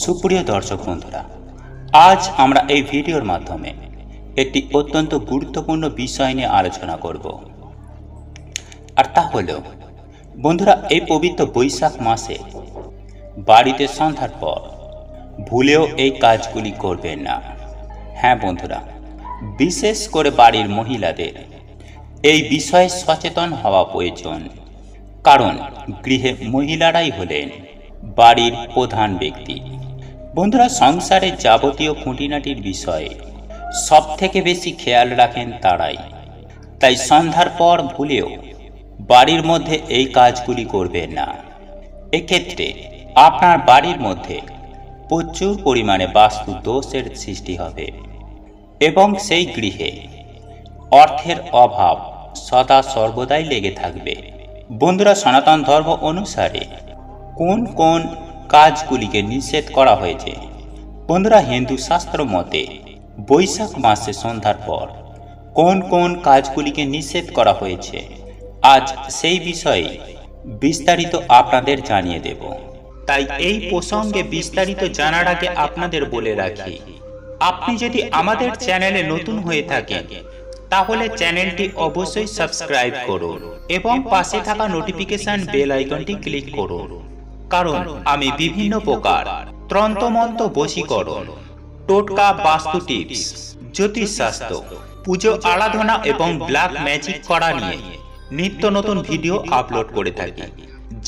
সুপ্রিয় দর্শক বন্ধুরা, আজ আমরা এই ভিডিওর মাধ্যমে একটি অত্যন্ত গুরুত্বপূর্ণ বিষয় নিয়ে আলোচনা করব। আর তা হলো বন্ধুরা, এই পবিত্র বৈশাখ মাসে বাড়িতে সন্ধ্যার পর ভুলেও এই কাজগুলি করবেন না। হ্যাঁ বন্ধুরা, বিশেষ করে বাড়ির মহিলাদের এই বিষয়ে সচেতন হওয়া প্রয়োজন। কারণ গৃহে মহিলারাই হলেন বাড়ির প্রধান ব্যক্তি। বন্ধুরা, সংসারের যাবতীয় খুঁটিনাটির বিষয়ে সব থেকে বেশি খেয়াল রাখেন তারাই। তাই সন্ধ্যার পর ভুলেও বাড়ির মধ্যে এই কাজগুলি করবেন না। এক্ষেত্রে আপনার বাড়ির মধ্যে প্রচুর পরিমাণে বাস্তু দোষের সৃষ্টি হবে এবং সেই গৃহে অর্থের অভাব সদা সর্বদাই লেগে থাকবে। বন্ধুরা, সনাতন ধর্ম অনুসারে কোন কোন কাজগুলিকে নিষেধ করা হয়েছে? বন্ধুরা, হিন্দু শাস্ত্র মতে বৈশাখ মাসে সন্ধ্যার পর কোন কোন কাজগুলিকে নিষেধ করা হয়েছে, আজ সেই বিষয়ে বিস্তারিত আপনাদের জানিয়ে দেব। তাই এই প্রসঙ্গে বিস্তারিত জানার আগে আপনাদের বলে রাখি, আপনি যদি আমাদের চ্যানেলে নতুন হয়ে থাকেন তাহলে চ্যানেলটি অবশ্যই সাবস্ক্রাইব করুন এবং পাশে থাকা নোটিফিকেশন বেল আইকনটি ক্লিক করুন। কারণ আমি বিভিন্ন প্রকার তন্ত্রমন্ত্র, বশীকরণ, টোটকা, বাস্তু টিপস, জ্যোতিষশাস্ত্র, পুজো আরাধনা এবং ব্ল্যাক ম্যাজিক করা নিয়ে নিত্য নতুন ভিডিও আপলোড করে থাকি,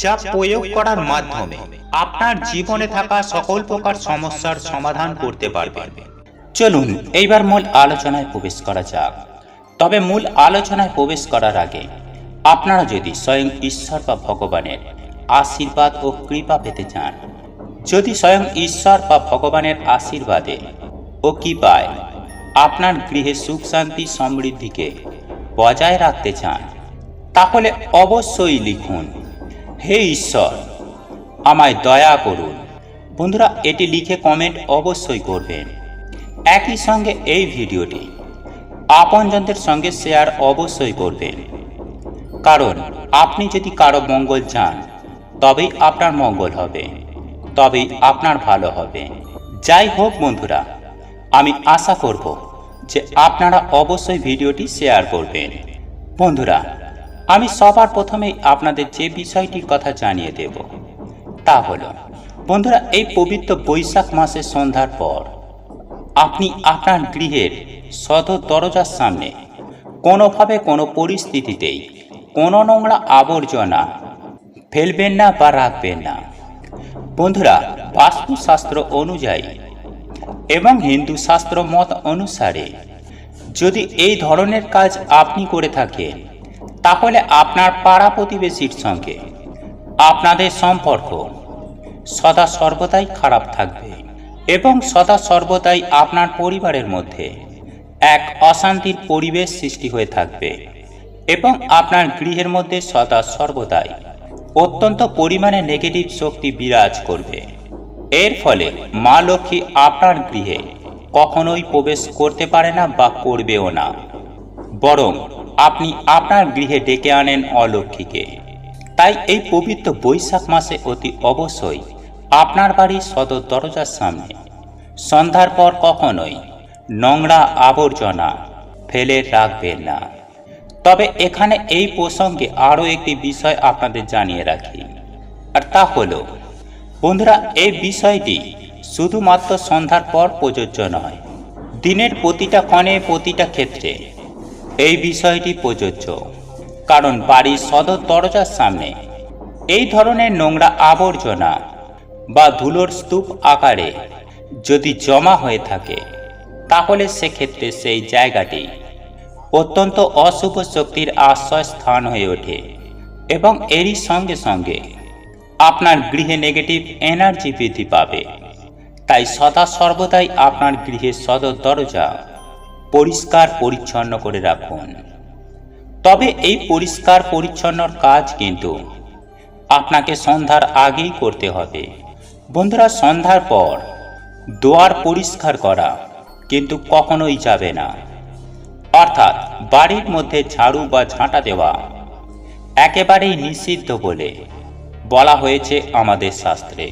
যা প্রয়োগ করার মাধ্যমে আপনার জীবনে থাকা সকল প্রকার সমস্যার সমাধান করতে পারবেন। চলুন এইবার মূল আলোচনায় প্রবেশ করা যাক। তবে মূল আলোচনায় প্রবেশ করার আগে আপনারা যদি স্বয়ং ঈশ্বর বা ভগবানের আশীর্বাদ ও কৃপা পেতে চান, যদি স্বয়ং ঈশ্বর বা ভগবানের আশীর্বাদে ও কৃপায় আপনার গৃহে সুখ শান্তি সমৃদ্ধিকে বজায় রাখতে চান, তাহলে অবশ্যই লিখুন, হে ঈশ্বর আমায় দয়া করুন। বন্ধুরা, এটি লিখে কমেন্ট অবশ্যই করবেন। একই সঙ্গে এই ভিডিওটি আপনজনদের সঙ্গে শেয়ার অবশ্যই করবেন। কারণ আপনি যদি কারো মঙ্গল চান তবেই আপনার মঙ্গল হবে, তবেই আপনার ভালো হবে। যাই হোক বন্ধুরা, আমি আশা করব যে আপনারা অবশ্যই ভিডিওটি শেয়ার করবেন। বন্ধুরা, আমি সবার প্রথমেই আপনাদের যে বিষয়টির কথা জানিয়ে দেব তা হলো, বন্ধুরা, এই পবিত্র বৈশাখ মাসে সন্ধ্যার পর আপনি আপনার গৃহের সদর দরজার সামনে কোনোভাবে কোনো পরিস্থিতিতেই কোনো নোংরা আবর্জনা ফেলবেন না বা রাখবেন না। বন্ধুরা, বাস্তুশাস্ত্র অনুযায়ী এবং হিন্দু শাস্ত্র মত অনুসারে যদি এই ধরনের কাজ আপনি করে থাকেন, তাহলে আপনার পাড়া প্রতিবেশীর সঙ্গে আপনাদের সম্পর্ক সদা সর্বদাই খারাপ থাকবে এবং সদা সর্বদাই আপনার পরিবারের মধ্যে এক অশান্তির পরিবেশ সৃষ্টি হয়ে থাকবে এবং আপনার গৃহের মধ্যে সদা সর্বদাই অত্যন্ত পরিমাণে নেগেটিভ শক্তি বিরাজ করবে। এর ফলে মা লক্ষ্মী আপনার গৃহে কখনোই প্রবেশ করতে পারে না বা করবেও না, বরং আপনি আপনার গৃহে ডেকে আনেন অলক্ষ্মীকে। তাই এই পবিত্র বৈশাখ মাসে অতি অবশ্যই আপনার বাড়ির সদর দরজার সামনে সন্ধ্যার পর কখনোই নোংরা আবর্জনা ফেলে রাখবেন না। তবে এখানে এই প্রসঙ্গে আরও একটি বিষয় আপনাদের জানিয়ে রাখি, আর তা হলো বন্ধুরা, এই বিষয়টি শুধুমাত্র সন্ধ্যার পর প্রযোজ্য নয়, দিনের প্রতিটা ক্ষণে প্রতিটা ক্ষেত্রে এই বিষয়টি প্রযোজ্য। কারণ বাড়ির সদর দরজার সামনে এই ধরনের নোংরা আবর্জনা বা ধুলোর স্তূপ আকারে যদি জমা হয়ে থাকে, তাহলে সেক্ষেত্রে সেই জায়গাটি অত্যন্ত অশুভ শক্তির আশ্রয় স্থান হয়ে ওঠে এবং এরই সঙ্গে সঙ্গে আপনার গৃহে নেগেটিভ এনার্জি বৃদ্ধি পাবে। তাই সদা সর্বদাই আপনার গৃহের সদর দরজা পরিষ্কার পরিচ্ছন্ন করে রাখুন। তবে এই পরিষ্কার পরিচ্ছন্নর কাজ কিন্তু আপনাকে সন্ধ্যার আগেই করতে হবে। বন্ধুরা, সন্ধ্যার পর দুয়ার পরিষ্কার করা কিন্তু কখনোই যাবে না, অর্থাৎ বাড়ির মধ্যে ঝাড়ু বা ঝাঁটা দেওয়া একেবারেই নিষিদ্ধ বলে বলা হয়েছে আমাদের শাস্ত্রে।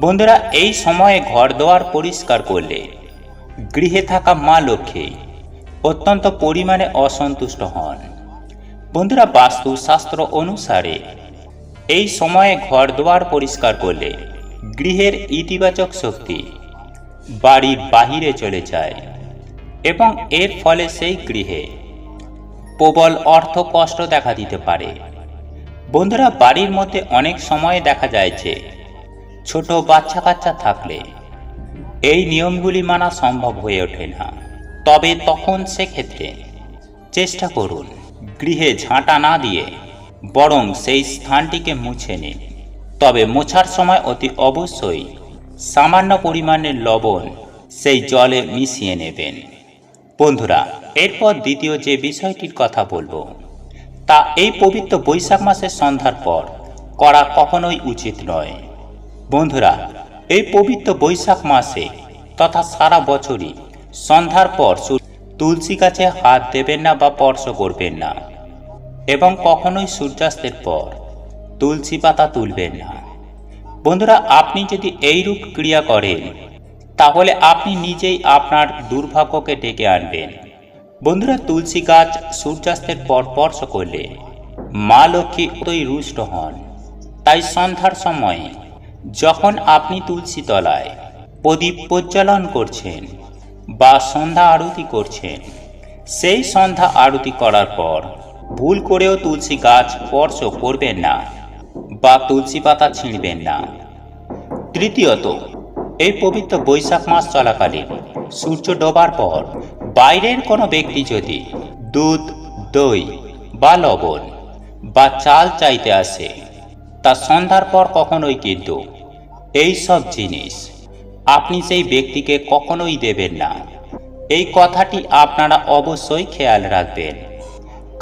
বন্ধুরা, এই সময়ে ঘরদোয়ার পরিষ্কার করলে গৃহে থাকা মা লক্ষ্মী অত্যন্ত পরিমাণে অসন্তুষ্ট হন। বন্ধুরা, বাস্তুশাস্ত্র অনুসারে এই সময়ে ঘরদোয়ার পরিষ্কার করলে গৃহের ইতিবাচক শক্তি বাড়ির বাহিরে চলে যায় এবং এর ফলে সেই গৃহে প্রবল অর্থ কষ্ট দেখা দিতে পারে। বন্ধুরা, বাড়ির মধ্যে অনেক সময় দেখা যায় যে ছোট বাচ্চা কাচ্চা থাকলে এই নিয়মগুলি মানা সম্ভব হয়ে ওঠে না। তবে তখন সেক্ষেত্রে চেষ্টা করুন গৃহে ঝাঁটা না দিয়ে বরং সেই স্থানটিকে মুছে নিন। তবে মোছার সময় অতি অবশ্যই সামান্য পরিমাণের লবণ সেই জলে মিশিয়ে নেবেন। বন্ধুরা, এরপর দ্বিতীয় যে বিষয়টির কথা বলবো তা এই পবিত্র বৈশাখ মাসের সন্ধ্যার পর করা কখনোই উচিত নয়। বন্ধুরা, এই পবিত্র বৈশাখ মাসে তথা সারা বছরই সন্ধ্যার পর তুলসী গাছে হাত দেবেন না বা স্পর্শ করবেন না এবং কখনোই সূর্যাস্তের পর তুলসী পাতা তুলবেন না। বন্ধুরা, আপনি যদি এইরূপ ক্রিয়া করেন তাহলে আপনি নিজেই আপনার দুর্ভাগ্যকে ডেকে আনবেন। বন্ধুরা, তুলসী গাছ সূর্যাস্তের পর স্পর্শ করলে মা লক্ষ্মী অতই রুষ্ট হন। তাই সন্ধ্যার সময় যখন আপনি তুলসী তলায় প্রদীপ প্রজ্বলন করছেন বা সন্ধ্যা আরতি করছেন, সেই সন্ধ্যা আরতি করার পর ভুল করেও তুলসী গাছ স্পর্শ করবেন না বা তুলসী পাতা ছিঁড়বেন না। তৃতীয়ত, এই পবিত্র বৈশাখ মাস চলাকালীন সূর্য ডোবার পর বাইরের কোনো ব্যক্তি যদি দুধ, দই বা লবণ বা চাল চাইতে আসে, তা সন্ধ্যার পর কখনোই কিন্তু এই সব জিনিস আপনি সেই ব্যক্তিকে কখনোই দেবেন না। এই কথাটি আপনারা অবশ্যই খেয়াল রাখবেন,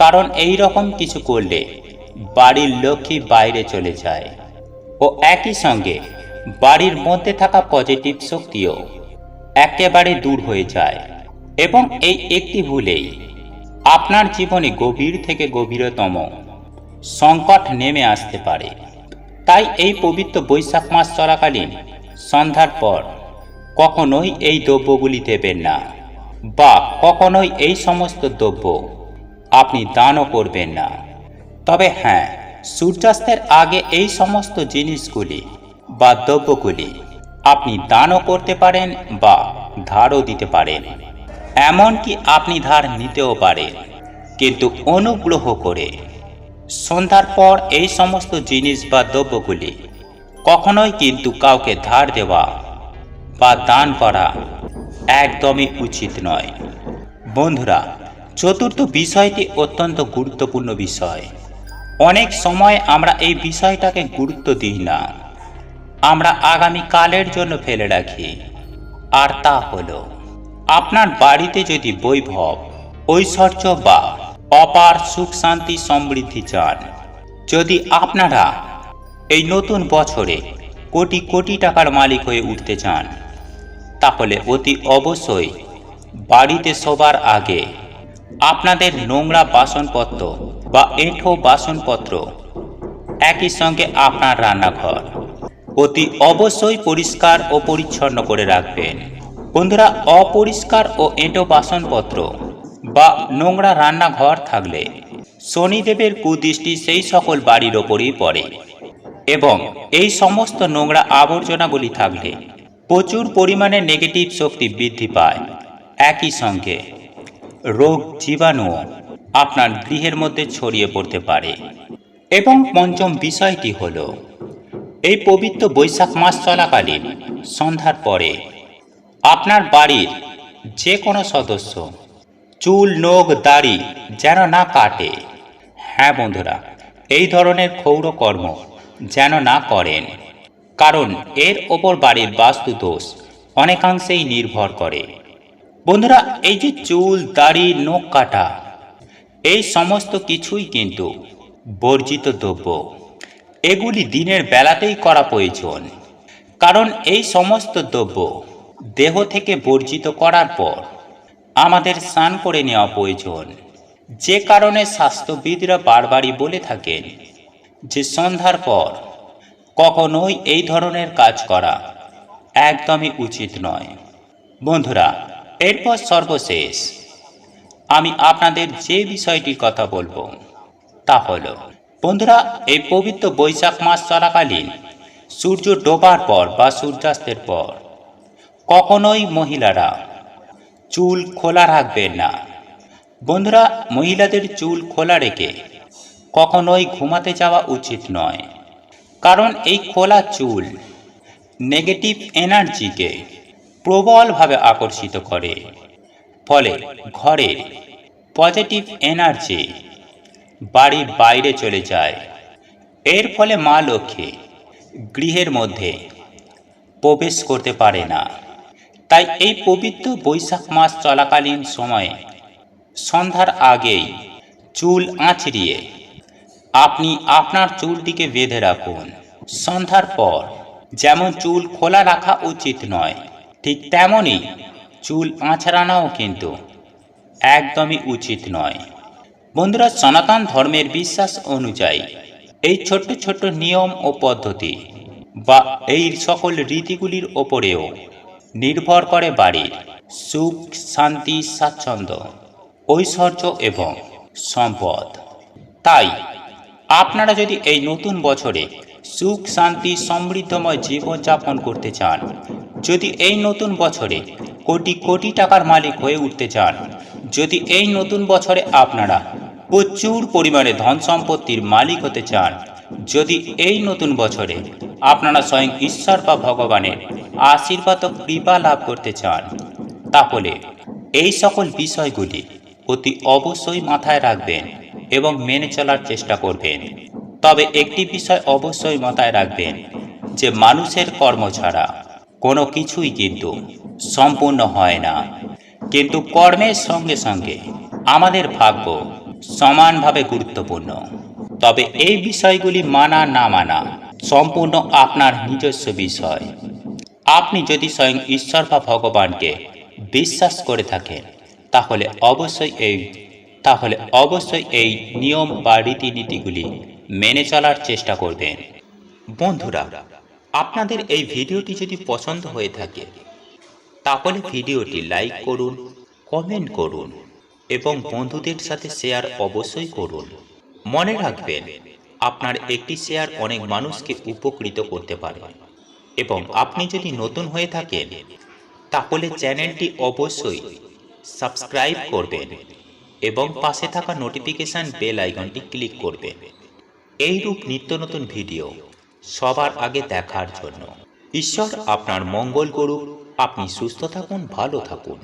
কারণ এই রকম কিছু করলে বাড়ির লক্ষ্মী বাইরে চলে যায় ও একই সঙ্গে বাড়ির মধ্যে থাকা পজিটিভ শক্তিও একেবারে দূর হয়ে যায় এবং এই একটি ভুলেই আপনার জীবনে গভীর থেকে গভীরতম সংকট নেমে আসতে পারে। তাই এই পবিত্র বৈশাখ মাস চলাকালীন সন্ধ্যার পর কখনোই এই দ্রব্যগুলি দেবেন না বা কখনোই এই সমস্ত দ্রব্য আপনি দানও করবেন না। তবে হ্যাঁ, সূর্যাস্তের আগে এই সমস্ত জিনিসগুলি বা দ্রব্যগুলি আপনি দানও করতে পারেন বা ধারও দিতে পারেন। এমনকি আপনি ধার নিতেও পারেন, কিন্তু অনুগ্রহ করে সন্ধ্যার পর এই সমস্ত জিনিস বা দ্রব্যগুলি কখনোই কিন্তু কাউকে ধার দেওয়া বা দান করা একদমই উচিত নয়। বন্ধুরা, চতুর্থ বিষয়টি অত্যন্ত গুরুত্বপূর্ণ বিষয়। অনেক সময় আমরা এই বিষয়টাকে গুরুত্ব দিই না, আমরা আগামী কালের জন্য ফেলে রাখি। আর তা হলো, আপনার বাড়িতে যদি বৈভব, ঐশ্বর্য বা অপার সুখ শান্তি সমৃদ্ধি চান, যদি আপনারা এই নতুন বছরে কোটি কোটি টাকার মালিক হয়ে উঠতে চান, তাহলে অতি অবশ্যই বাড়িতে সবার আগে আপনাদের নোংরা বাসনপত্র বা এঁঠো বাসনপত্র, একই সঙ্গে আপনার রান্নাঘর অতি অবশ্যই পরিষ্কার ও পরিচ্ছন্ন করে রাখবেন। বন্ধুরা, অপরিষ্কার ও এঁটো বাসনপত্র বা নোংরা রান্নাঘর থাকলে শনিদেবের কুদৃষ্টি সেই সকল বাড়ির ওপরেই পড়ে এবং এই সমস্ত নোংরা আবর্জনাগুলি থাকলে প্রচুর পরিমাণে নেগেটিভ শক্তি বৃদ্ধি পায়। একই সঙ্গে রোগ জীবাণুও আপনার গৃহের মধ্যে ছড়িয়ে পড়তে পারে। এবং পঞ্চম বিষয়টি হল, এই পবিত্র বৈশাখ মাস চলাকালীন সন্ধ্যার পরে আপনার বাড়ির যে কোনো সদস্য চুল, নখ, দাড়ি যেন না কাটে। হ্যাঁ বন্ধুরা, এই ধরনের ক্ষৌর কর্ম যেন না করেন, কারণ এর ওপর বাড়ির বাস্তু দোষ অনেকাংশেই নির্ভর করে। বন্ধুরা, এই যে চুল, দাড়ি, নখ কাটা, এই সমস্ত কিছুই কিন্তু বর্জিত দ্রব্য। এগুলি দিনের বেলাতেই করা প্রয়োজন, কারণ এই সমস্ত দ্রব্য দেহ থেকে বর্জিত করার পর আমাদের স্নান করে নেওয়া প্রয়োজন। যে কারণে স্বাস্থ্যবিদরা বারবারই বলে থাকেন যে সন্ধ্যার পর কখনোই এই ধরনের কাজ করা একদমই উচিত নয়। বন্ধুরা, এরপর সর্বশেষ আমি আপনাদের যে বিষয়টির কথা বলবো তা হলো, বন্ধুরা, এই পবিত্র বৈশাখ মাস চলাকালীন সূর্য ডোবার পর বা সূর্যাস্তের পর কখনোই মহিলারা চুল খোলা রাখবেন না। বন্ধুরা, মহিলাদের চুল খোলা রেখে কখনোই ঘুমাতে যাওয়া উচিত নয়, কারণ এই খোলা চুল নেগেটিভ এনার্জিকে প্রবলভাবে আকর্ষিত করে, ফলে ঘরের পজিটিভ এনার্জি বাড়ির বাইরে চলে যায়। এর ফলে মা লক্ষ্মী গৃহের মধ্যে প্রবেশ করতে পারে না। তাই এই পবিত্র বৈশাখ মাস চলাকালীন সময়ে সন্ধ্যার আগেই চুল আঁচড়িয়ে আপনি আপনার চুলটিকে বেঁধে রাখুন। সন্ধ্যার পর যেমন চুল খোলা রাখা উচিত নয়, ঠিক তেমনই চুল আঁচড়ানোও কিন্তু একদমই উচিত নয়। বন্ধুরা, সনাতন ধর্মের বিশ্বাস অনুযায়ী এই ছোট্ট ছোট্ট নিয়ম ও পদ্ধতি বা এই সকল রীতিগুলির ওপরেও নির্ভর করে বাড়ির সুখ, শান্তি, স্বাচ্ছন্দ্য, ঐশ্বর্য এবং সম্পদ। তাই আপনারা যদি এই নতুন বছরে সুখ, শান্তি, সমৃদ্ধময় জীবনযাপন করতে চান, যদি এই নতুন বছরে কোটি কোটি টাকার মালিক হয়ে উঠতে চান, যদি এই নতুন বছরে আপনারা প্রচুর পরিমাণে ধন সম্পত্তির মালিক হতে চান, যদি এই নতুন বছরে আপনারা স্বয়ং ঈশ্বর বা ভগবানের আশীর্বাদ ও কৃপা লাভ করতে চান, তাহলে এই সকল বিষয়গুলি অতি অবশ্যই মাথায় রাখবেন এবং মেনে চলার চেষ্টা করবেন। তবে একটি বিষয় অবশ্যই মাথায় রাখবেন যে মানুষের কর্ম ছাড়া কোনো কিছুই কিন্তু সম্পূর্ণ হয় না, কিন্তু কর্মের সঙ্গে সঙ্গে আমাদের ভাগ্য সমানভাবে গুরুত্বপূর্ণ। তবে এই বিষয়গুলি মানা না মানা সম্পূর্ণ আপনার নিজস্ব বিষয়। আপনি যদি স্বয়ং ঈশ্বর বা ভগবানকে বিশ্বাস করে থাকেন, তাহলে অবশ্যই এই নিয়ম বা রীতিনীতিগুলি মেনে চলার চেষ্টা করবেন। বন্ধুরা, আপনাদের এই ভিডিওটি যদি পছন্দ হয়ে থাকে তাহলে ভিডিওটি লাইক করুন, কমেন্ট করুন এবং বন্ধুদের সাথে শেয়ার অবশ্যই করুন। মনে রাখবেন, আপনার একটি শেয়ার অনেক মানুষকে উপকৃত করতে পারে। এবং আপনি যদি নতুন হয়ে থাকেন তাহলে চ্যানেলটি অবশ্যই সাবস্ক্রাইব করবেন এবং পাশে থাকা নোটিফিকেশন বেল আইকনটি ক্লিক করবেন এইরূপ নিত্য নতুন ভিডিও সবার আগে দেখার জন্য। ঈশ্বর আপনার মঙ্গল করুক। আপনি সুস্থ থাকুন, ভালো থাকুন।